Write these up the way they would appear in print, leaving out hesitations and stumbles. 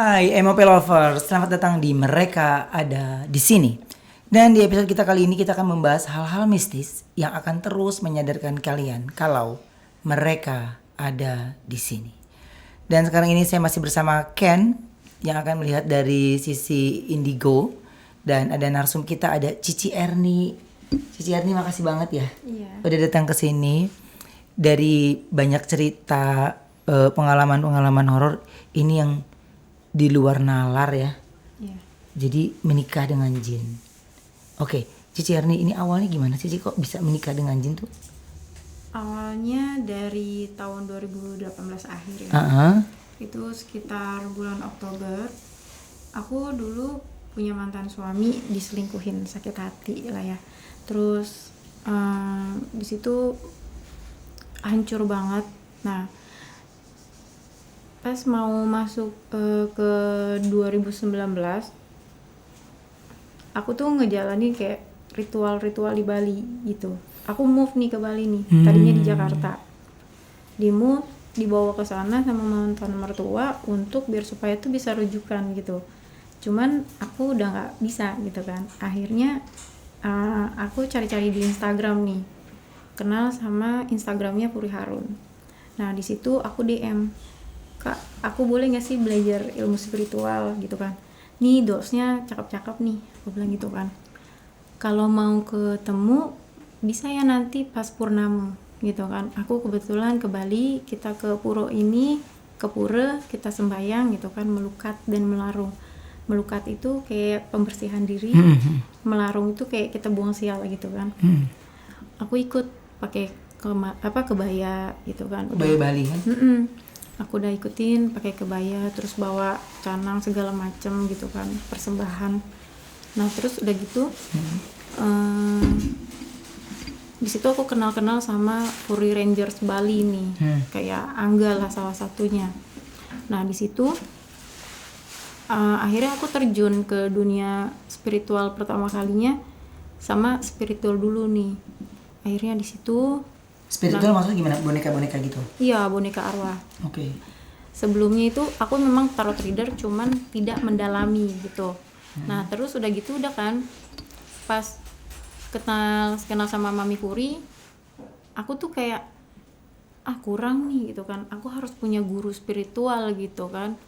Hai MOP Lovers, selamat datang di Mereka Ada di Sini. Dan di episode kita kali ini kita akan membahas hal-hal mistis yang akan terus menyadarkan kalian kalau mereka ada di sini. Dan sekarang ini saya masih bersama Ken yang akan melihat dari sisi indigo, dan ada narsum kita ada Cici Erni. Cici Erni, makasih banget ya. Iya. Udah datang ke sini. Dari banyak cerita pengalaman-pengalaman horor ini yang di luar nalar ya. Iya. Jadi menikah dengan jin. Oke, Cici Erni, ini awalnya gimana sih Cici kok bisa menikah dengan jin tuh? Awalnya dari tahun 2018 akhir ya. Itu sekitar bulan Oktober. Aku dulu punya mantan suami, diselingkuhin, sakit hati lah ya. Terus di situ hancur banget. Nah, pas mau masuk ke 2019, aku tuh ngejalanin kayak ritual-ritual di Bali gitu. Aku move nih ke Bali nih, tadinya di Jakarta. Di move, dibawa ke sana sama mantan mertua untuk biar supaya tuh bisa rujukan gitu. Cuman aku udah nggak bisa gitu kan. Akhirnya aku cari-cari di Instagram nih, kenal sama Instagramnya Puri Harun. Nah di situ aku DM, Kak, aku boleh nggak sih belajar ilmu spiritual gitu kan? Nih dosnya cakep-cakep nih, aku bilang gitu kan. Kalau mau ketemu bisa ya nanti pas purnama gitu kan. Aku kebetulan ke Bali, kita ke puro ini, ke pura, kita sembahyang gitu kan, melukat dan melarung. Melukat itu kayak pembersihan diri, melarung itu kayak kita buang sial gitu kan. Aku ikut pakai kebaya gitu kan. Kebaya Bali kan? Aku udah ikutin pakai kebaya, terus bawa canang segala macem gitu kan, persembahan. Nah terus udah gitu di situ aku kenal sama Puri Rangers Bali nih, kayak Angga lah salah satunya. Nah di situ akhirnya aku terjun ke dunia spiritual pertama kalinya sama spiritual dulu nih. Akhirnya di situ spiritual maksudnya gimana? Boneka-boneka gitu? Iya, boneka arwah. Oke. Sebelumnya itu aku memang tarot reader, cuman tidak mendalami gitu. Nah terus udah gitu udah kan, pas kenal sama Mami Puri, aku tuh kayak kurang nih gitu kan, aku harus punya guru spiritual gitu kan.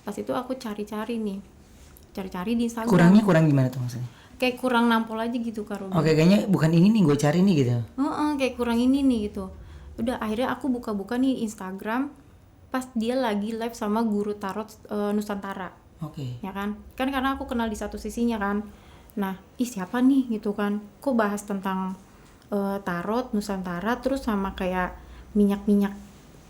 Pas itu aku cari-cari di Instagram. Kurangnya kurang gimana tuh maksudnya? Kayak kurang nampol aja gitu Kak Ruby. Oke, kayaknya bukan ini nih gue cari nih gitu. Kayak kurang ini nih gitu. Udah akhirnya aku buka-buka nih Instagram pas dia lagi live sama guru tarot Nusantara. Oke. Ya kan karena aku kenal di satu sisinya kan. Nah, siapa nih gitu kan. Kok bahas tentang tarot Nusantara terus sama kayak minyak-minyak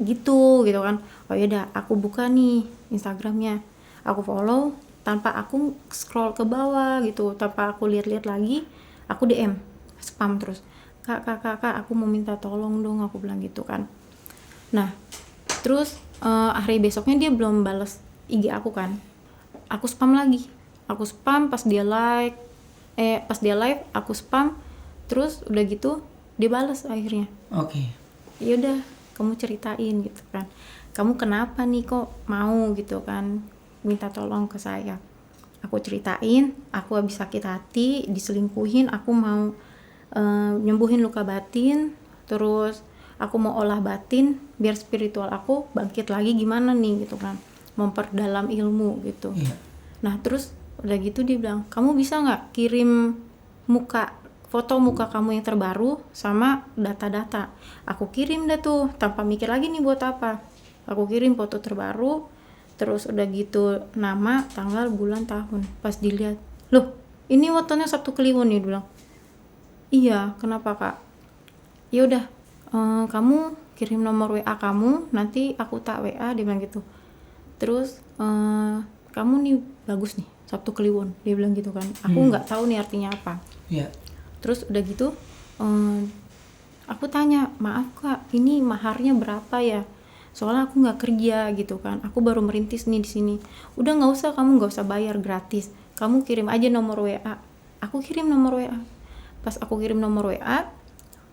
gitu kan. Oh ya udah, aku buka nih Instagramnya. Aku follow tanpa aku scroll ke bawah gitu, tanpa aku lihat-lihat lagi, aku DM, spam terus. Kak, aku mau minta tolong dong, aku bilang gitu kan. Nah, terus hari besoknya dia belum balas IG aku kan. Aku spam lagi. Aku spam pas dia live, aku spam. Terus udah gitu dia balas akhirnya. Oke. Ya udah, kamu ceritain gitu kan. Kamu kenapa nih kok mau gitu kan minta tolong ke saya. Aku ceritain, aku habis sakit hati, diselingkuhin, aku mau nyembuhin luka batin, terus aku mau olah batin biar spiritual aku bangkit lagi gimana nih gitu kan, memperdalam ilmu gitu. Nah terus udah gitu dia bilang, kamu bisa nggak kirim foto muka kamu yang terbaru sama data-data. Aku kirim dah tuh tanpa mikir lagi nih buat apa. Aku kirim foto terbaru, terus udah gitu nama, tanggal, bulan, tahun. Pas dilihat, loh ini fotonya Sabtu Kliwon nih, dia bilang. Iya, kenapa Kak? Ya udah, kamu kirim nomor WA kamu, nanti aku tak WA, dia bilang gitu. Terus kamu nih bagus nih Sabtu Kliwon, dia bilang gitu kan. Aku nggak tahu nih artinya apa. Terus udah gitu aku tanya, maaf Kak, ini maharnya berapa ya? Soalnya aku nggak kerja gitu kan, aku baru merintis nih di sini. Udah nggak usah, kamu nggak usah bayar, gratis. Kamu kirim aja nomor WA. Aku kirim nomor WA. Pas aku kirim nomor WA,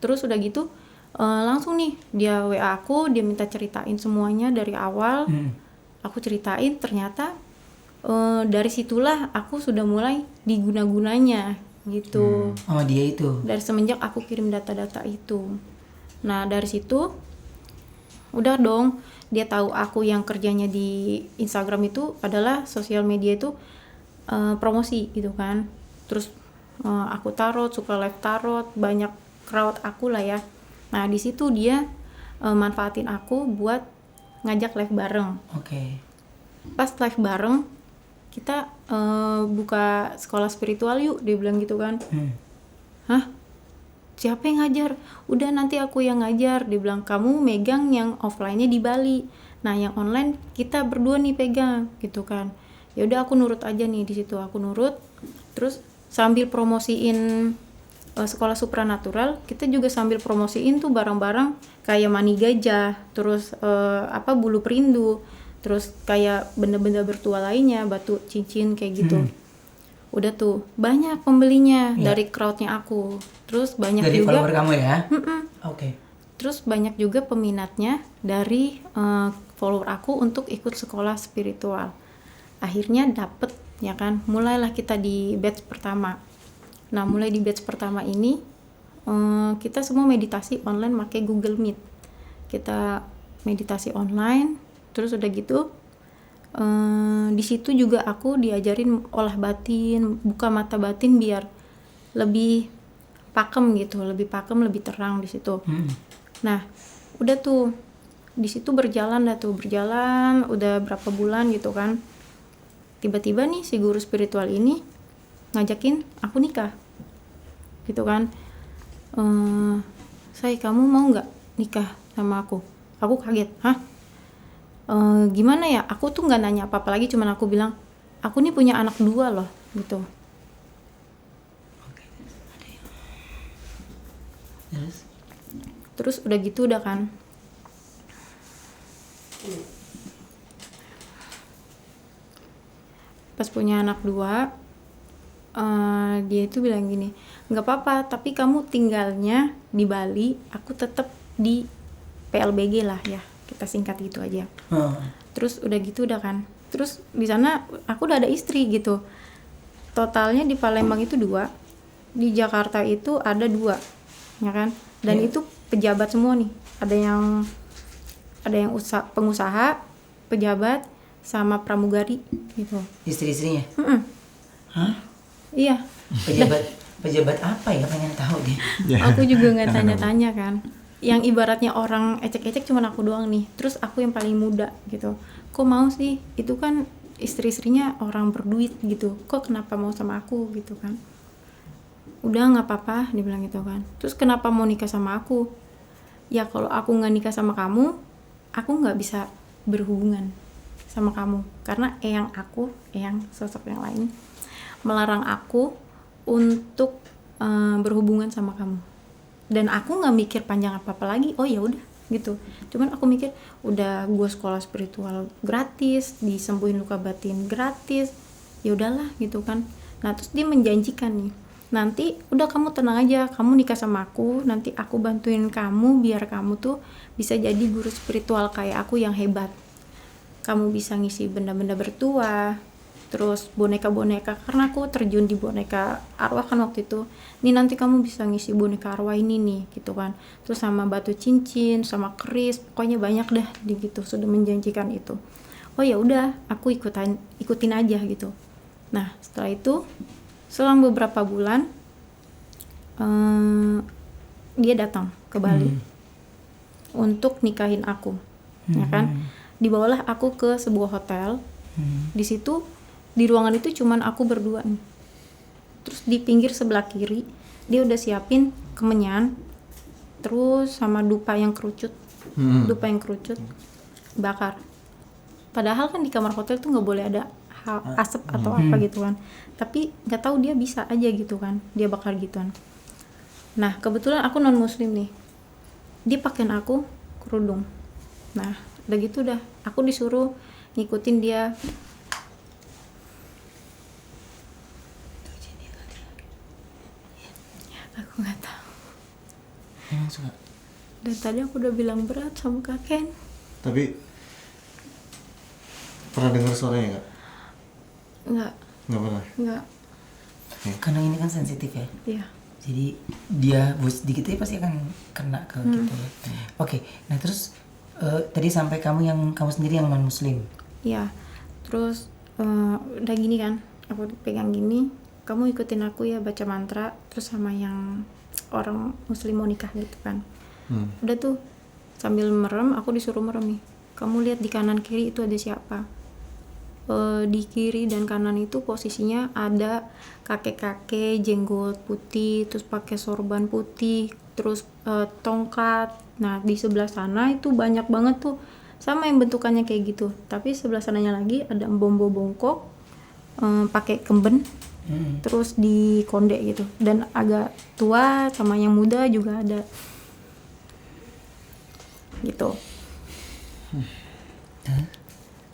terus udah gitu langsung nih dia WA aku, dia minta ceritain semuanya dari awal. Aku ceritain, ternyata Dari situlah aku sudah mulai diguna-gunanya gitu. Sama dia itu. Dari semenjak aku kirim data-data itu. Nah dari situ udah dong, dia tahu aku yang kerjanya di Instagram itu adalah sosial media itu promosi gitu kan. Terus aku tarot, suka live tarot, banyak crowd aku lah ya. Nah di situ dia manfaatin aku buat ngajak live bareng. Oke. Pas live bareng kita buka sekolah spiritual yuk, dia bilang gitu kan. Hah? Siapa yang ngajar? Udah nanti aku yang ngajar. Dia bilang kamu megang yang offline-nya di Bali. Nah yang online kita berdua nih pegang gitu kan. Ya udah aku nurut aja nih di situ, aku nurut. Terus sambil promosiin sekolah supranatural, kita juga sambil promosiin tuh barang-barang kayak mani gajah, terus bulu perindu, terus kayak benda-benda bertuah lainnya, batu cincin kayak gitu. Udah tuh banyak pembelinya dari crowdnya aku. Terus banyak Dari juga follower kamu ya? Oke. terus banyak juga peminatnya dari follower aku untuk ikut sekolah spiritual. Akhirnya dapet ya kan, mulailah kita di batch pertama. Nah mulai di batch pertama ini kita semua meditasi online pakai Google Meet. Kita meditasi online, terus udah gitu di situ juga aku diajarin olah batin, buka mata batin biar lebih pakem gitu, lebih pakem, lebih terang di situ. Nah udah tuh di situ berjalan udah berapa bulan gitu kan. Tiba-tiba nih si guru spiritual ini ngajakin aku nikah gitu kan. Say, kamu mau nggak nikah sama aku? Aku kaget, hah? Gimana ya? Aku tuh nggak nanya apa-apa lagi, cuman aku bilang, aku nih punya anak 2 loh, gitu. Terus udah gitu udah kan. Pas punya anak 2, dia itu bilang gini, nggak apa-apa, tapi kamu tinggalnya di Bali, aku tetap di PLBG lah ya, kita singkat gitu aja. Terus udah gitu udah kan, terus di sana aku udah ada istri gitu. Totalnya di Palembang itu 2, di Jakarta itu ada 2, ya kan? Dan itu pejabat semua nih, ada yang pengusaha, pejabat, sama pramugari gitu. Istri-istrinya? Hah? Iya. Pejabat apa ya, pengen tahu deh. Aku juga nggak tanya-tanya kan. Yang ibaratnya orang ecek-ecek cuma aku doang nih. Terus aku yang paling muda gitu. Kok mau sih? Itu kan istri-istrinya orang berduit gitu. Kok kenapa mau sama aku gitu kan? Udah nggak apa-apa, dia bilang gitu kan. Terus kenapa mau nikah sama aku? Ya kalau aku nggak nikah sama kamu, aku nggak bisa berhubungan sama kamu. Karena eyang sosok yang lain melarang aku untuk berhubungan sama kamu. Dan aku nggak mikir panjang apa-apa lagi. Oh ya udah gitu. Cuman aku mikir udah gue sekolah spiritual gratis, disembuhin luka batin gratis, ya udahlah gitu kan. Nah terus dia menjanjikan nih, nanti udah kamu tenang aja, kamu nikah sama aku, nanti aku bantuin kamu biar kamu tuh bisa jadi guru spiritual kayak aku yang hebat. Kamu bisa ngisi benda-benda bertuah, terus boneka-boneka, karena aku terjun di boneka arwah kan waktu itu. Nih nanti kamu bisa ngisi boneka arwah ini nih gitu kan. Terus sama batu cincin, sama keris, pokoknya banyak dah gitu, sudah menjanjikan itu. Oh ya udah, aku ikutin aja gitu. Nah setelah itu selang beberapa bulan dia datang ke Bali untuk nikahin aku, ya kan. Dibawalah aku ke sebuah hotel. Di situ di ruangan itu cuman aku berdua nih. Terus di pinggir sebelah kiri dia udah siapin kemenyan, terus sama dupa yang kerucut, bakar. Padahal kan di kamar hotel tuh nggak boleh ada asap atau apa gitu kan. Tapi nggak tahu dia bisa aja gitu kan, dia bakar gituan. Nah kebetulan aku non muslim nih, dia pakein aku kerudung. Nah udah gitu udah, aku disuruh ngikutin dia. Aku nggak tahu. Emang suka? Dan tadi aku udah bilang berat sama Kak Ken. Tapi pernah dengar suaranya nggak? Enggak. Nggak pernah. Enggak. Karena ini kan sensitif ya. Iya. Jadi dia bus sedikit aja pasti akan kena ke kita ya. Oke, nah terus tadi sampai kamu sendiri yang non muslim. Iya. Terus udah gini kan, aku pegang gini, kamu ikutin aku ya baca mantra, terus sama yang orang muslim mau nikah gitu kan. Udah tuh sambil merem, aku disuruh merem nih. Kamu lihat di kanan kiri itu ada siapa? Di kiri dan kanan itu posisinya ada kakek-kakek jenggot putih, terus pakai sorban putih, terus tongkat. Nah di sebelah sana itu banyak banget tuh sama yang bentukannya kayak gitu, tapi sebelah sananya lagi ada embombo bongkok pakai kemben, terus di konde gitu, dan agak tua sama yang muda juga ada gitu.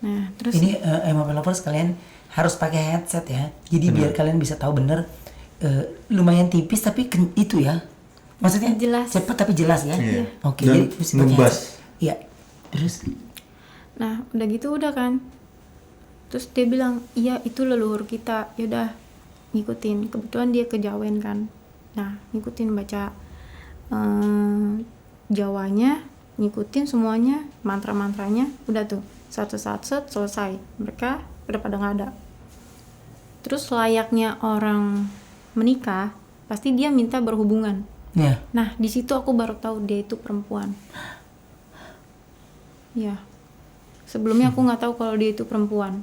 Nah terus Ini MOP lovers kalian harus pakai headset ya. Jadi biar kalian bisa tahu bener lumayan tipis tapi itu ya. Maksudnya Jelas. cepat tapi jelas ya. Iya. Oke, Dan jadi mesti pakai ngebas. headset. Iya. Terus nah udah gitu udah kan, terus dia bilang iya itu leluhur kita, yaudah ngikutin. Kebetulan dia kejawen kan, nah ngikutin baca Jawanya, ngikutin semuanya mantra-mantranya, udah tuh satu selesai, mereka udah pada nggak ada. Terus layaknya orang menikah pasti dia minta berhubungan. ya. Nah di situ aku baru tahu dia itu perempuan. Ya, sebelumnya aku nggak tahu kalau dia itu perempuan.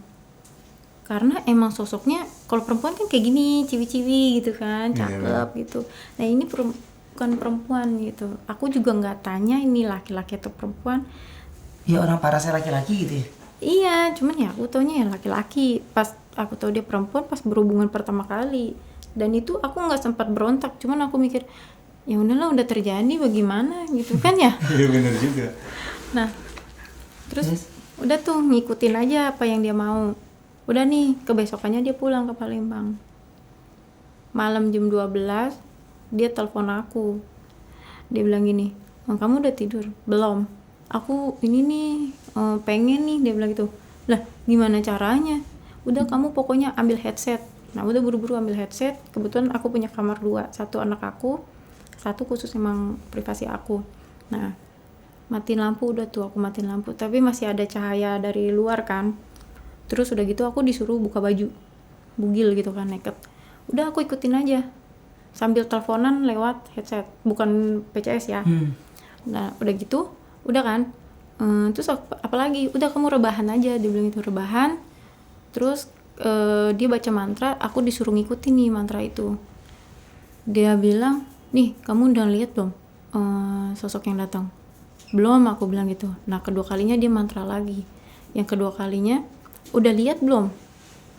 Karena emang sosoknya kalau perempuan kan kayak gini, ciwi-ciwi gitu kan, cakep gitu. Nah ini bukan perempuan gitu. Aku juga nggak tanya ini laki-laki atau perempuan. Ya orang parasnya laki-laki gitu ya. Iya, cuman ya aku taunya ya laki-laki. Pas aku tahu dia perempuan pas berhubungan pertama kali. Dan itu aku nggak sempat berontak, cuman aku mikir ya udahlah udah terjadi bagaimana gitu kan ya. Iya benar juga. Nah, terus udah tuh ngikutin aja apa yang dia mau. Udah nih, kebesokannya dia pulang ke Palembang. Malam jam 12 dia telepon aku. Dia bilang gini, kamu udah tidur? Belum. Aku ini nih pengen nih, dia bilang gitu. Lah gimana caranya? Udah kamu pokoknya ambil headset. Nah udah buru-buru ambil headset. Kebetulan aku punya kamar 2, satu anak aku, satu khusus emang privasi aku. Nah matiin lampu, udah tuh aku matiin lampu, tapi masih ada cahaya dari luar kan. Terus udah gitu aku disuruh buka baju, bugil gitu kan, naked. Udah aku ikutin aja sambil teleponan lewat headset, bukan PCS ya. Nah udah gitu udah kan, terus apalagi udah kamu rebahan aja, dia bilang itu rebahan. Terus dia baca mantra, aku disuruh ngikutin nih mantra itu. Dia bilang nih kamu udah lihat belum sosok yang datang? Belum, aku bilang gitu. Nah kedua kalinya dia mantra lagi, yang kedua kalinya udah lihat belum?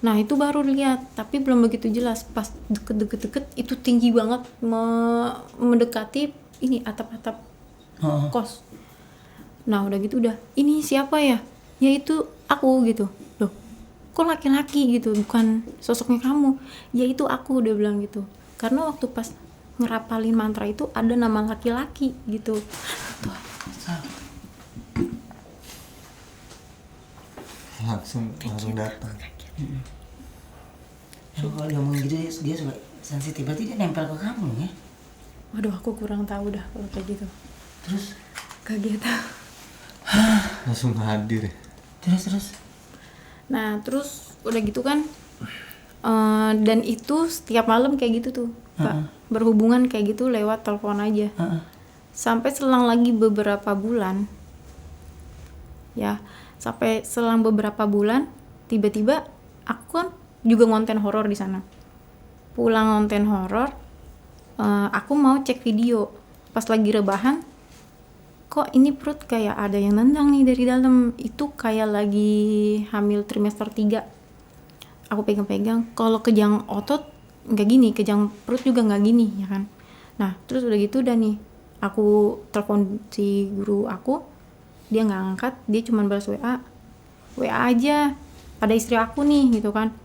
Nah itu baru lihat, tapi belum begitu jelas. Pas deket itu tinggi banget, mendekati ini atap-atap kos. Nah udah gitu udah, ini siapa ya? Ya itu aku gitu. Loh kok laki-laki gitu, bukan sosoknya kamu? Ya itu aku, dia bilang gitu. Karena waktu pas ngerapalin mantra itu ada nama laki-laki gitu. Tuh. Langsung datang. So, kalau dia ngomong gitu dia suka sensitif, berarti dia nempel ke kamu ya. Waduh aku kurang tahu dah kalau kayak gitu. Terus Kaget. Langsung hadir ya. terus Nah terus udah gitu kan, dan itu setiap malam kayak gitu tuh Pak, berhubungan kayak gitu lewat telepon aja. Sampai selang lagi beberapa bulan ya, sampai selang beberapa bulan tiba-tiba aku kan juga ngonten horor di sana. Pulang ngonten horor, aku mau cek video. Pas lagi rebahan, kok ini perut kayak ada yang nendang nih dari dalam. Itu kayak lagi hamil trimester 3. Aku pegang-pegang, kalau kejang otot nggak gini, kejang perut juga nggak gini ya kan. Nah terus udah gitu udah nih, aku telepon si guru aku, dia nggak angkat, dia cuma balas WA aja, ada istri aku nih gitu kan,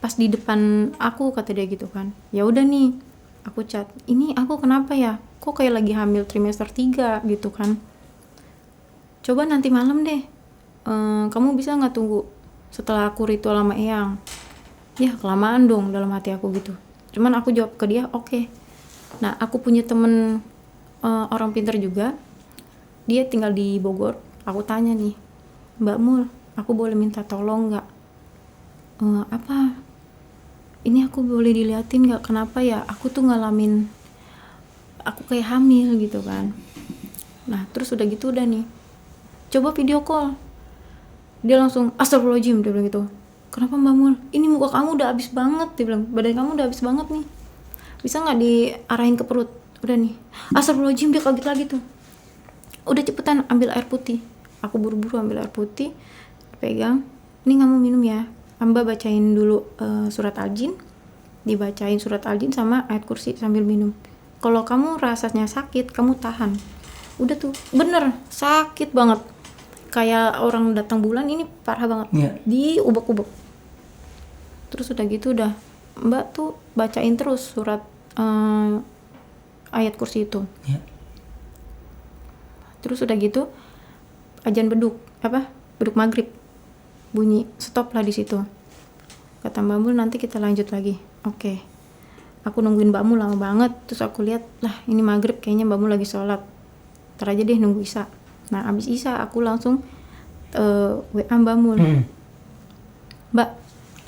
pas di depan aku kata dia gitu kan. Ya udah nih aku chat, ini aku kenapa ya, kok kayak lagi hamil trimester 3 gitu kan. Coba nanti malam deh, kamu bisa nggak tunggu setelah aku ritual sama Eyang. Ya kelamaan dong dalam hati aku gitu. Cuman aku jawab ke dia oke. Nah aku punya temen orang pintar juga. Dia tinggal di Bogor. Aku tanya nih, Mbak Mul, aku boleh minta tolong nggak? Apa? Ini aku boleh diliatin nggak? Kenapa ya? Aku tuh ngalamin, aku kayak hamil gitu kan. Nah terus udah gitu udah nih, coba video call. Dia langsung astagfirullahaladzim, dia bilang gitu. Kenapa Mbak Mul? Ini muka kamu udah habis banget, dia bilang. Badan kamu udah habis banget nih. Bisa nggak diarahin ke perut? Udah nih. Astagfirullahaladzim, dia kaget lagi tuh. Udah cepetan ambil air putih. Aku buru-buru ambil air putih, pegang. Ini kamu minum ya. Mbak bacain dulu surat Al-Jin. Dibacain surat Al-Jin sama ayat kursi sambil minum. Kalau kamu rasanya sakit, kamu tahan. Udah tuh, bener sakit banget. Kayak orang datang bulan, ini parah banget. Iya. Diubek-ubek. Terus udah gitu udah Mbak tuh bacain terus surat ayat kursi itu. Ya. Terus udah gitu ajan beduk maghrib bunyi, stop lah di situ. Kata Mbak Mul nanti kita lanjut lagi. Oke. Aku nungguin Mbak Mul lama banget. Terus aku lihat lah ini maghrib kayaknya Mbak Mul lagi sholat. Ntar aja deh nunggu isya. Nah abis isya aku langsung WA Mbak Mul. Mbak.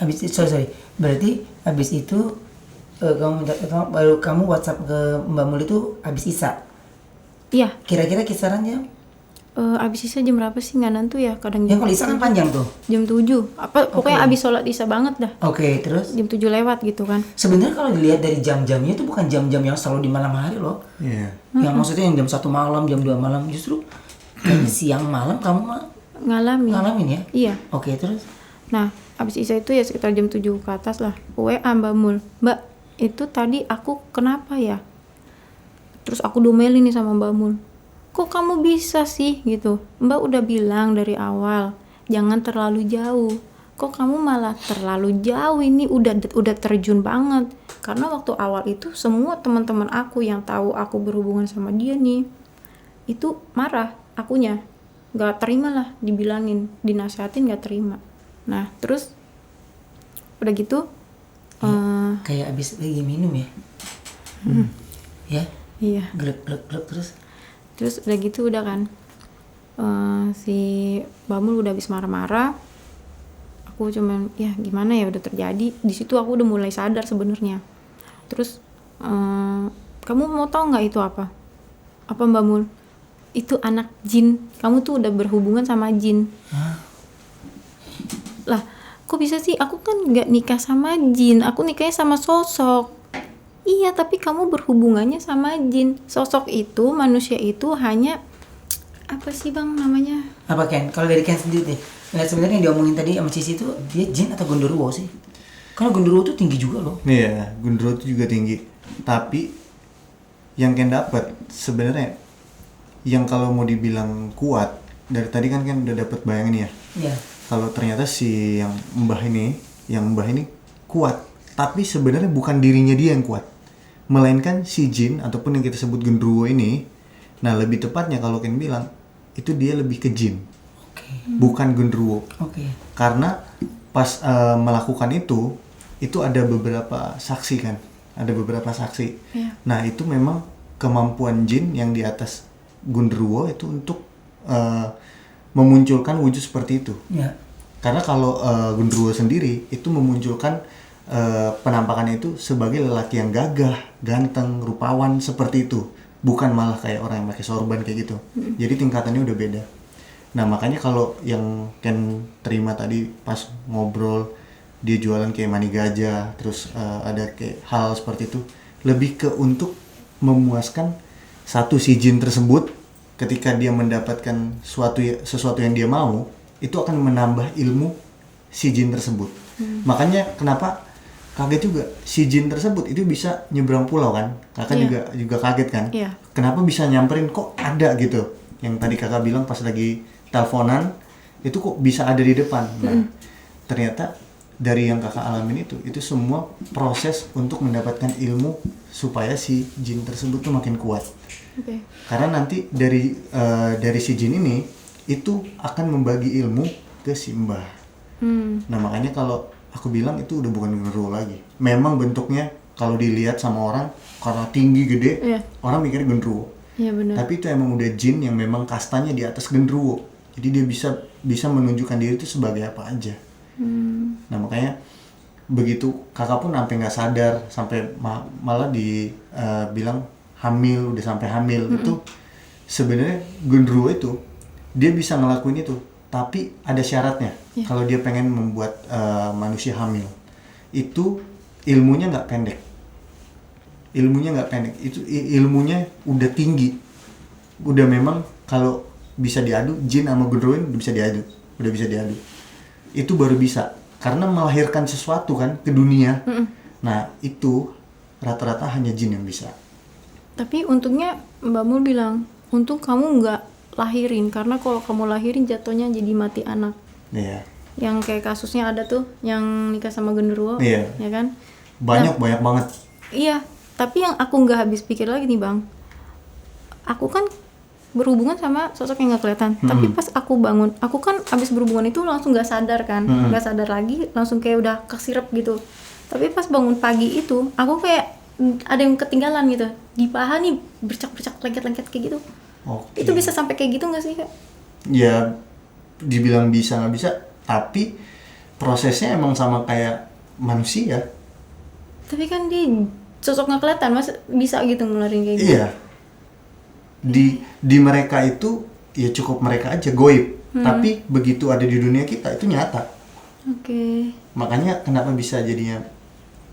Abis itu sorry. Berarti abis itu kamu WhatsApp ke Mbak Mul itu abis isya. Iya. Kira-kira kisarannya? Abis isya jam berapa sih? Nggak nentu ya kadang. Ya kalau isya kan panjang tuh. Jam 7. Pokoknya abis sholat isya banget dah. Oke, terus? Jam 7 lewat gitu kan. Sebenarnya kalau dilihat dari jam-jamnya itu bukan jam-jam yang selalu di malam hari loh. Iya. Yang maksudnya yang jam 1 malam, jam 2 malam. Justru kayaknya siang malam kamu ngalamin ya? Iya. Oke, terus? Nah, abis isya itu ya sekitar jam 7 ke atas lah. WA Mbak Mul. Mbak, itu tadi aku kenapa ya? Terus aku domelin nih sama Mbak Mul. Kok kamu bisa sih gitu? Mbak udah bilang dari awal, jangan terlalu jauh. Kok kamu malah terlalu jauh, ini udah terjun banget. Karena waktu awal itu semua teman-teman aku yang tahu aku berhubungan sama dia nih, itu marah akunya. Gak terima lah dibilangin, dinasihatin gak terima. Nah terus udah gitu Kayak abis lagi minum ya? Ya? iya. Glek Terus udah gitu udah kan si Bamul udah habis marah-marah. Aku cuman ya gimana ya udah terjadi. Di situ aku udah mulai sadar sebenarnya. Terus kamu mau tahu nggak itu apa? Apa Mbak Mul? Itu anak jin. Kamu tuh udah berhubungan sama jin. Hah? Lah kok bisa sih? Aku kan nggak nikah sama jin. Aku nikahnya sama sosok. Iya, tapi kamu berhubungannya sama jin. Sosok itu, manusia itu hanya apa sih bang namanya? Apa Ken? Kalau dari Ken sendiri deh, lihat sebenarnya yang diomongin tadi sama Cici itu dia jin atau genderuwo sih? Karena genderuwo tuh tinggi juga loh. Iya, genderuwo itu juga tinggi. Tapi yang Ken dapat sebenarnya yang kalau mau dibilang kuat dari tadi kan udah dapat bayangin ya. Iya. Kalau ternyata si yang mbah ini kuat, tapi sebenarnya bukan dirinya dia yang kuat, melainkan si jin ataupun yang kita sebut genderuwo ini. Nah lebih tepatnya kalau Ken bilang itu dia lebih ke jin, bukan genderuwo. Karena pas melakukan itu ada beberapa saksi kan, ada beberapa saksi. Yeah. Nah itu memang kemampuan jin yang di atas genderuwo itu untuk memunculkan wujud seperti itu. Yeah. Karena kalau genderuwo sendiri itu memunculkan penampakannya itu sebagai lelaki yang gagah, ganteng, rupawan seperti itu, bukan malah kayak orang yang pakai sorban kayak gitu. Jadi tingkatannya udah beda. Nah makanya kalau yang Ken terima tadi pas ngobrol dia jualan kayak mani gajah, terus ada kayak hal seperti itu, lebih ke untuk memuaskan satu si jin tersebut. Ketika dia mendapatkan sesuatu yang dia mau, itu akan menambah ilmu si jin tersebut. Makanya kenapa kaget juga si jin tersebut itu bisa nyebrang pulau kan? Kakak juga kaget kan? Yeah. Kenapa bisa nyamperin, kok ada gitu? Yang tadi kakak bilang pas lagi teleponan itu kok bisa ada di depan. Nah, ternyata dari yang kakak alamin itu semua proses untuk mendapatkan ilmu supaya si jin tersebut tuh makin kuat. Okay. Karena nanti dari si jin ini itu akan membagi ilmu ke si mbah. Nah makanya kalau aku bilang itu udah bukan genderuwo lagi. Memang bentuknya kalau dilihat sama orang karena tinggi gede, Iya. orang mikirnya genderuwo. Iya benar. Tapi itu emang udah jin yang memang kastanya di atas genderuwo. Jadi dia bisa menunjukkan diri itu sebagai apa aja. Nah makanya begitu kakak pun sampai nggak sadar, sampai malah bilang hamil, udah sampai hamil. Itu sebenarnya genderuwo itu dia bisa ngelakuin itu, tapi ada syaratnya. Kalau dia pengen membuat manusia hamil, itu ilmunya nggak pendek. Itu ilmunya udah tinggi. Udah memang kalau bisa diadu, jin sama genderuwo udah bisa diadu. Itu baru bisa, karena melahirkan sesuatu kan ke dunia. Nah itu rata-rata hanya jin yang bisa. Tapi untungnya Mbak Mul bilang, untung kamu nggak lahirin, karena kalau kamu lahirin jatuhnya jadi mati anak. Iya. Yang kayak kasusnya ada tuh, yang nikah sama genderuwo, Iya. ya kan? Banyak banget. Iya, tapi yang aku nggak habis pikir lagi nih Bang, aku kan berhubungan sama sosok yang nggak kelihatan. Tapi pas aku bangun, aku kan abis berhubungan itu langsung nggak sadar kan, nggak sadar lagi, langsung kayak udah kesirep gitu. Tapi pas bangun pagi itu, aku kayak ada yang ketinggalan gitu di paha nih, bercak-bercak lengket-lengket kayak gitu. Oke. Itu bisa sampai kayak gitu nggak sih Kak? Ya dibilang bisa nggak bisa, tapi prosesnya emang sama kayak manusia. Tapi kan dia sosok nggak kelihatan, mas bisa gitu ngeluarin kayak gitu. Iya. Di mereka itu ya cukup mereka aja goib. Tapi begitu ada di dunia kita itu nyata. Oke. Makanya kenapa bisa jadinya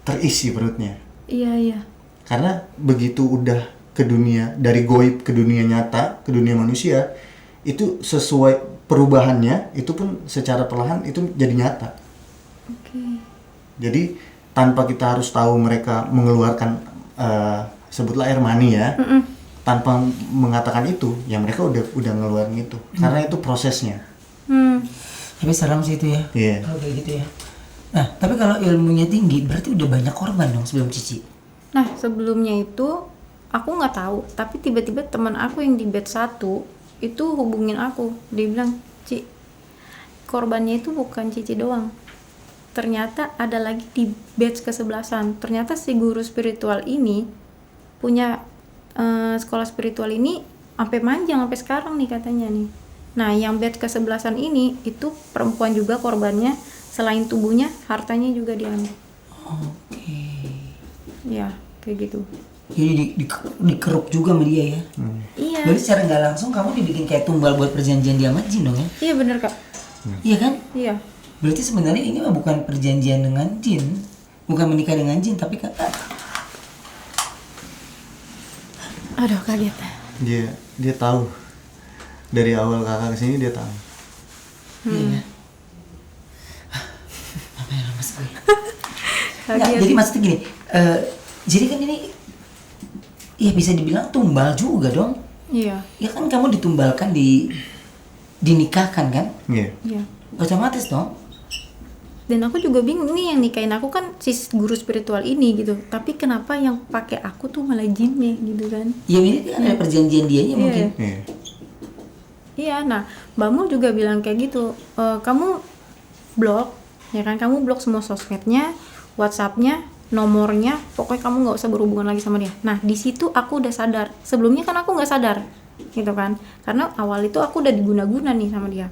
terisi perutnya. Iya. Karena begitu udah ke dunia, dari goib ke dunia nyata, ke dunia manusia, itu sesuai perubahannya, itu pun secara perlahan itu jadi nyata. Oke. Jadi tanpa kita harus tahu mereka mengeluarkan sebutlah air mani ya, tanpa mengatakan itu, ya mereka udah ngeluarin itu, karena itu prosesnya. Tapi serem sih itu ya. Iya. Kalau kayak gitu ya. Nah, tapi kalau ilmunya tinggi berarti udah banyak korban dong sebelum Cici. Nah sebelumnya itu aku nggak tahu, tapi tiba-tiba teman aku yang di batch 1 itu hubungin aku, dia bilang, Ci, korbannya itu bukan Cici doang, ternyata ada lagi di batch ke-11an. Ternyata si guru spiritual ini punya sekolah spiritual ini sampai panjang sampai sekarang nih katanya nih. Nah yang batch ke-11an ini itu perempuan juga korbannya, selain tubuhnya hartanya juga diambil. Oke. Ya kayak gitu. Jadi dikeruk juga sama dia ya. Iya. Berarti secara nggak langsung kamu dibikin kayak tumbal buat perjanjian dia sama jin dong ya? Iya bener Kak. Iya kan? Iya. Berarti sebenarnya ini mah bukan perjanjian dengan jin, bukan menikah dengan jin, tapi kan Aduh kaget. Dia tahu dari awal kakak kesini dia tahu. Iya. Apa yang lemas gue? Nggak, Kaget. jadi maksudnya gini, jadi kan ini ya bisa dibilang tumbal juga dong. Iya. Ya kan kamu ditumbalkan dinikahkan kan? Iya. Iya. Otomatis dong. Dan aku juga bingung nih, yang nikahin aku kan si guru spiritual ini gitu. Tapi kenapa yang pakai aku tuh malah jinnya gitu kan? Ya ini kan ada perjanjian dianya Iya. mungkin. Iya. Iya, nah Mbak Mul juga bilang kayak gitu. Kamu blok, ya kan? Kamu blok semua sosmednya, WhatsAppnya, nomornya. Pokoknya kamu nggak usah berhubungan lagi sama dia. Nah di situ aku udah sadar. Sebelumnya kan aku nggak sadar, gitu kan? Karena awal itu aku udah diguna-guna nih sama dia,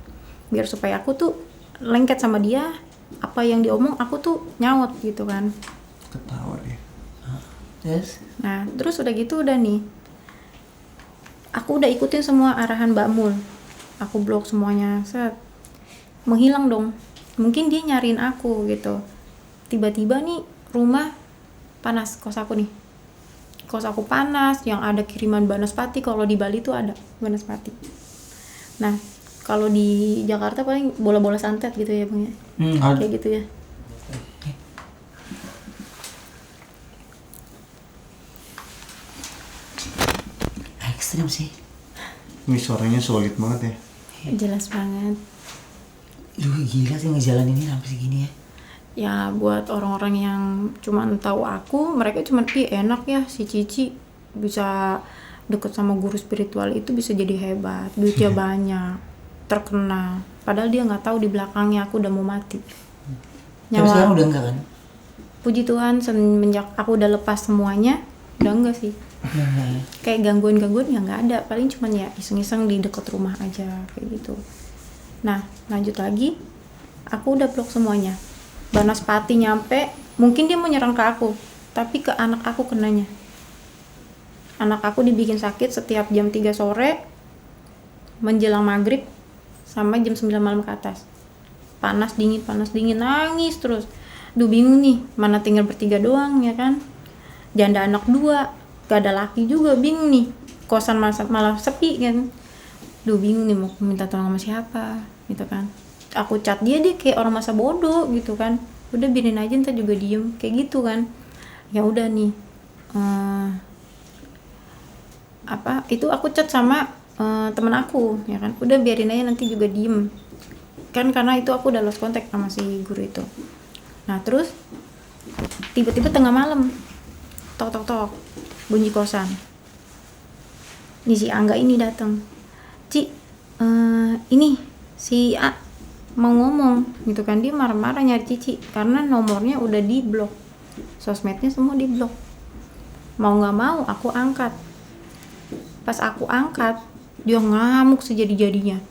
biar supaya aku tuh lengket sama dia. Apa yang diomong aku tuh nyaut gitu kan. Ketawa dia. Terus? Nah terus udah gitu udah nih, aku udah ikutin semua arahan Mbak Mul, aku blok semuanya, set, menghilang dong. Mungkin dia nyariin aku gitu. Tiba-tiba nih rumah panas, kos aku nih, kos aku panas, yang ada kiriman banaspati. Kalau di Bali tuh ada banaspati. Nah kalau di Jakarta paling bola-bola santet gitu ya Bang ya, kayak gitu ya. Ekstrim sih. Ini suaranya solid banget ya. Jelas banget. Duh gila sih ngejalaninnya sampai segini ya. Ya buat orang-orang yang cuman tahu aku, mereka cuman enak ya si Cici bisa deket sama guru spiritual itu, bisa jadi hebat, duitnya banyak, terkenal. Padahal dia nggak tahu di belakangnya aku udah mau mati. Tapi sekarang udah enggak kan? Puji Tuhan semenjak aku udah lepas semuanya, udah enggak sih. Kayak gangguan-gangguan ya nggak ada, paling cuman ya iseng-iseng di dekat rumah aja kayak gitu. Nah lanjut lagi, aku udah blok semuanya. Banaspati nyampe, mungkin dia mau nyerang ke aku, tapi ke anak aku kenanya. Anak aku dibikin sakit setiap jam 3 sore menjelang maghrib sama jam 9 malam ke atas. Panas dingin, nangis terus. Duh bingung nih, mana tinggal bertiga doang ya kan. Janda anak 2, gak ada laki juga, bingung nih. Kosan malah sepi kan. Duh bingung nih mau minta tolong sama siapa gitu kan. Aku chat dia kayak orang masa bodoh gitu kan. Udah biarin aja ntar juga diem kayak gitu kan. Ya udah nih. Itu aku chat sama temen aku ya kan. Udah biarin aja nanti juga diem. Kan karena itu aku udah lost contact sama si guru itu. Nah terus tiba-tiba tengah malam tok bunyi kosan. Nih si Angga ini datang. Ci, ini si A mau ngomong gitu kan. Dia marah-marah nyari Cici karena nomornya udah di blok, sosmednya semua di blok. Mau nggak mau aku angkat. Pas aku angkat dia ngamuk sejadi-jadinya.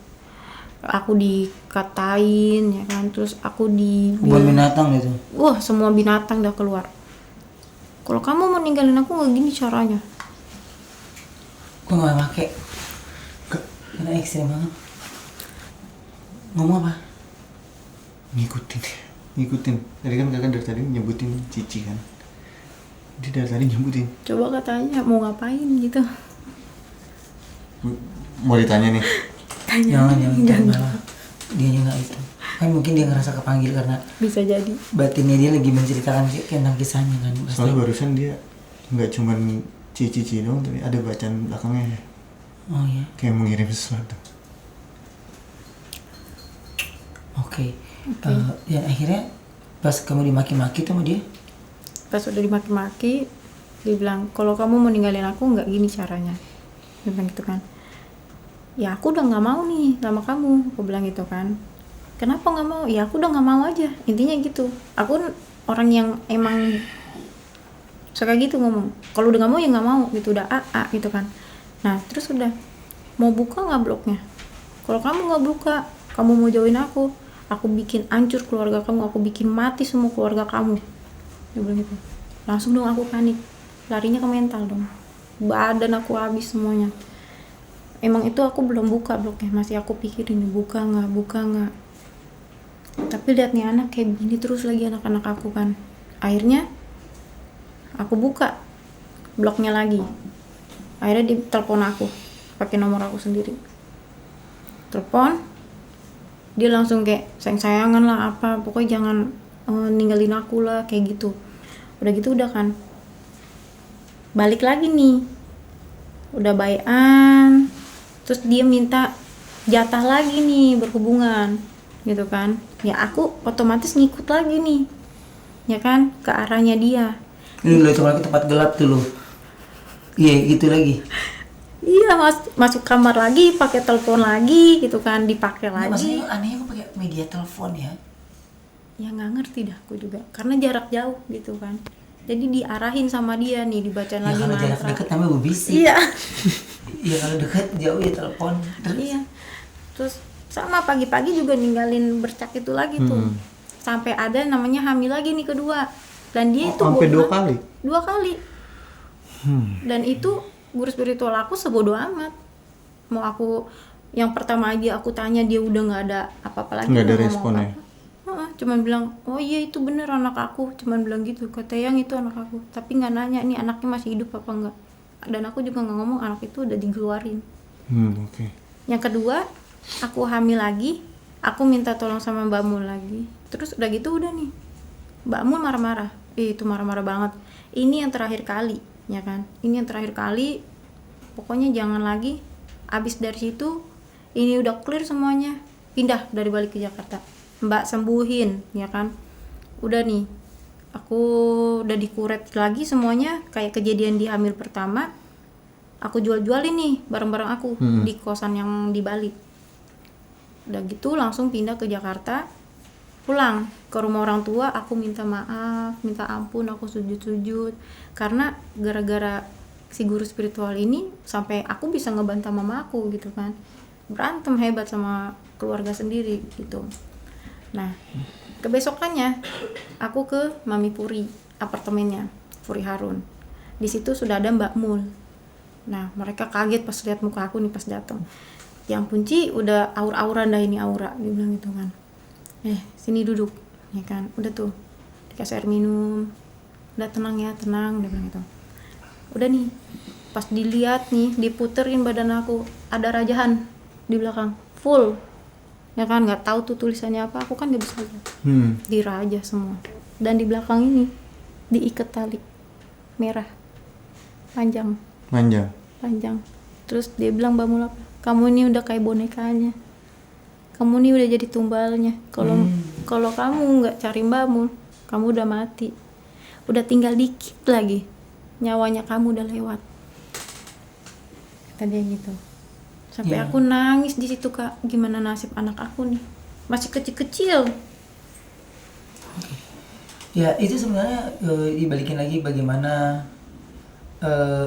Aku dikatain ya kan, terus aku Bukan binatang gitu. Wah semua binatang dah keluar. Kalau kamu mau ninggalin aku nggak gini caranya. Gue nggak pakai. Karena ekstrim banget. Ngomong apa? Ngikutin. Tadi kan kakak dari tadi nyebutin Cici kan. Dia dari tadi nyebutin. Coba katanya mau ngapain gitu. Mau ditanya nih. Jangan malah dia nggak itu. Kan mungkin dia ngerasa kepanggil karena Bisa jadi. batinnya dia lagi menceritakan tentang kisahnya kan. Soalnya barusan dia nggak cuman Cici doang, tapi ada bacaan belakangnya. Oh iya. Kayak mengirim sesuatu. Oke. Dan akhirnya pas kamu dimaki-maki tuh sama dia? Pas udah dimaki-maki, dia bilang kalau kamu mau ninggalin aku nggak gini caranya. Dia bilang gitu kan. Ya aku udah nggak mau nih sama kamu, aku bilang gitu kan. Kenapa nggak mau? Ya aku udah nggak mau aja, intinya gitu. Aku orang yang emang suka gitu ngomong. Kalau udah nggak mau ya nggak mau gitu, udah gitu kan. Nah terus udah mau buka nggak bloknya? Kalau kamu nggak buka, kamu mau jauhin aku bikin hancur keluarga kamu, aku bikin mati semua keluarga kamu. Dia bilang gitu. Langsung dong aku panik, larinya ke mental dong. Badan aku habis semuanya. Emang itu aku belum buka bloknya, masih aku pikirin buka nggak. Tapi lihat nih anak kayak begini terus lagi anak-anak aku kan. Akhirnya aku buka bloknya lagi. Akhirnya dia telepon aku pakai nomor aku sendiri. Telepon, dia langsung kayak sayang-sayangan lah apa, pokoknya jangan ninggalin aku lah kayak gitu. Udah gitu udah kan. Balik lagi nih. Udah baikan. Terus dia minta jatah lagi nih berhubungan gitu kan. Ya aku otomatis ngikut lagi nih. Ya kan ke arahnya dia. Ini lo itu lagi tempat gelap tuh lo. Iya gitu lagi. Iya masuk kamar lagi, pakai telepon lagi gitu kan, dipakai lagi. Maksudnya anehnya aku pakai media telepon ya. Ya nggak ngerti dah aku juga, karena jarak jauh gitu kan. Jadi diarahin sama dia nih, dibacain lagi kalau mantra. jarak dekat namanya berbisik. Iya. Iya kalau dekat jauh ya telepon. Iya. Terus sama pagi-pagi juga ninggalin bercak itu lagi tuh. Sampai ada namanya hamil lagi nih kedua. Dan dia itu sampai 2 bohong. kali. 2 kali. Dan itu guru spiritual aku sebodoh amat. Mau aku yang pertama aja aku tanya dia udah nggak ada apa-apa lagi. Nggak ada ngomong responnya. apa. Cuman bilang, oh iya itu bener anak aku. Cuman bilang gitu, kata yang itu anak aku. Tapi nggak nanya nih anaknya masih hidup apa enggak. Dan aku juga nggak ngomong anak itu udah dikeluarin. Oke. Yang kedua, aku hamil lagi, aku minta tolong sama Mbak Mul lagi. Terus udah gitu udah nih, Mbak Mul marah-marah. Itu marah-marah banget. Ini yang terakhir kali, ya kan? Ini yang terakhir kali. Pokoknya jangan lagi. Abis dari situ, ini udah clear semuanya. Pindah dari balik ke Jakarta. Mbak sembuhin, ya kan? Udah nih, aku udah dikuret lagi semuanya. Kayak kejadian di hamil pertama. Aku jual-jualin nih barang-barang aku di kosan yang di Bali. Udah gitu langsung pindah ke Jakarta. pulang ke rumah orang tua, aku minta maaf, minta ampun, aku sujud-sujud. Karena gara-gara si guru spiritual ini sampai aku bisa ngebantah mama aku gitu kan. Berantem hebat sama keluarga sendiri gitu. Nah, kebesokannya aku ke Mami Puri, apartemennya Puri Harun. Di situ sudah ada Mbak Mul. Nah, mereka kaget pas lihat muka aku nih pas datang. Yang Punci udah aur-auran dah ini aura, dia bilang gitu kan. Sini duduk, ya kan. Udah tuh, dikasih air minum. Udah tenang ya, tenang, dia bilang gitu. Udah nih, pas dilihat nih, diputerin badan aku, ada rajahan di belakang, full. Ya kan, nggak tahu tuh tulisannya apa, aku kan nggak bisa lihat. Dirajah semua. Dan di belakang ini diikat tali merah, panjang. Terus dia bilang, Mbak Mul, kamu ini udah kayak bonekanya, kamu ini udah jadi tumbalnya. Kalau kamu nggak cari Mbak Mul, kamu udah mati, udah tinggal dikit lagi, nyawanya kamu udah lewat, kata dia gitu. Sampai aku nangis di situ, Kak. Gimana nasib anak aku nih, masih kecil-kecil. Ya itu sebenarnya dibalikin lagi bagaimana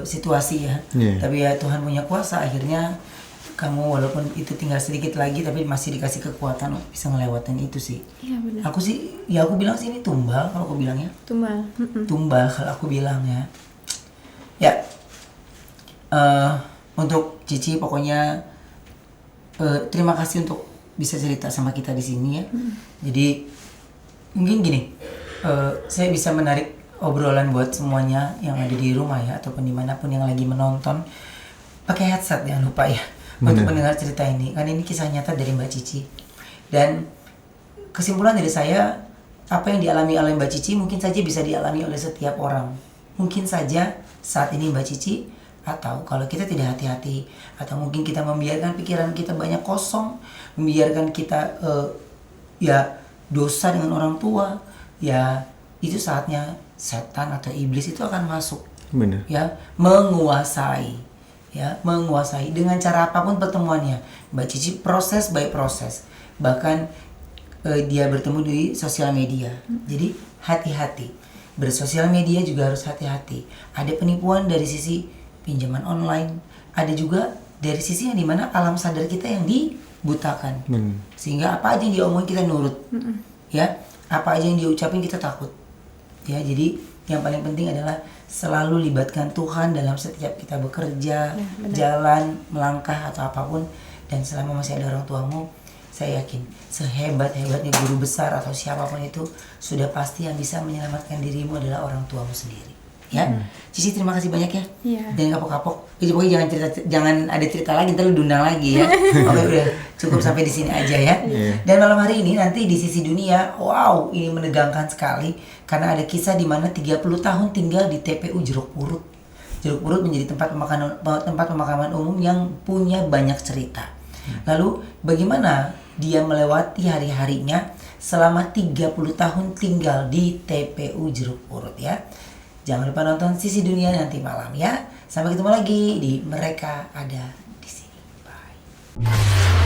situasi ya. Tapi ya Tuhan punya kuasa, akhirnya kamu walaupun itu tinggal sedikit lagi tapi masih dikasih kekuatan untuk bisa ngelewatin itu sih. Iya benar. Aku sih, ya aku bilang sih ini tumbal kalau aku bilangnya. Tumbal kalau aku bilang ya. Ya untuk Cici pokoknya terima kasih untuk bisa cerita sama kita di sini ya. Jadi mungkin gini, saya bisa menarik obrolan buat semuanya yang ada di rumah ya, ataupun dimanapun yang lagi menonton, pakai headset jangan lupa ya. Untuk mendengar cerita ini, karena ini kisah nyata dari Mbak Cici. Dan kesimpulan dari saya, apa yang dialami oleh Mbak Cici mungkin saja bisa dialami oleh setiap orang. Mungkin saja saat ini Mbak Cici, atau kalau kita tidak hati-hati, atau mungkin kita membiarkan pikiran kita banyak kosong, membiarkan kita ya dosa dengan orang tua, ya itu saatnya setan atau iblis itu akan masuk. Benar. Ya, menguasai dengan cara apapun pertemuannya. Mbak Cici proses by proses, bahkan dia bertemu di sosial media. Jadi hati-hati, bersosial media juga harus hati-hati. Ada penipuan dari sisi pinjaman online, ada juga dari sisi yang dimana alam sadar kita yang dibutakan. Sehingga apa aja yang diomongin kita nurut. Ya, apa aja yang dia ucapin kita takut. Ya, jadi yang paling penting adalah selalu libatkan Tuhan dalam setiap kita bekerja, jalan, melangkah atau apapun. Dan selama masih ada orang tuamu, saya yakin sehebat-hebatnya guru besar atau siapapun itu, sudah pasti yang bisa menyelamatkan dirimu adalah orang tuamu sendiri. Ya, Cici terima kasih banyak ya. Dan kapok-kapok. Pokoknya jangan ada cerita lagi, ntar lu diundang lagi ya. Oke, udah cukup sampai di sini aja ya. Dan malam hari ini nanti di sisi dunia, wow, ini menegangkan sekali karena ada kisah di mana 30 tahun tinggal di TPU Jeruk Purut. Jeruk Purut menjadi tempat pemakaman umum yang punya banyak cerita. Lalu bagaimana dia melewati hari-harinya selama 30 tahun tinggal di TPU Jeruk Purut ya. Jangan lupa nonton Sisi Dunia nanti malam ya. Sampai ketemu lagi di Mereka Ada di Sini. Bye.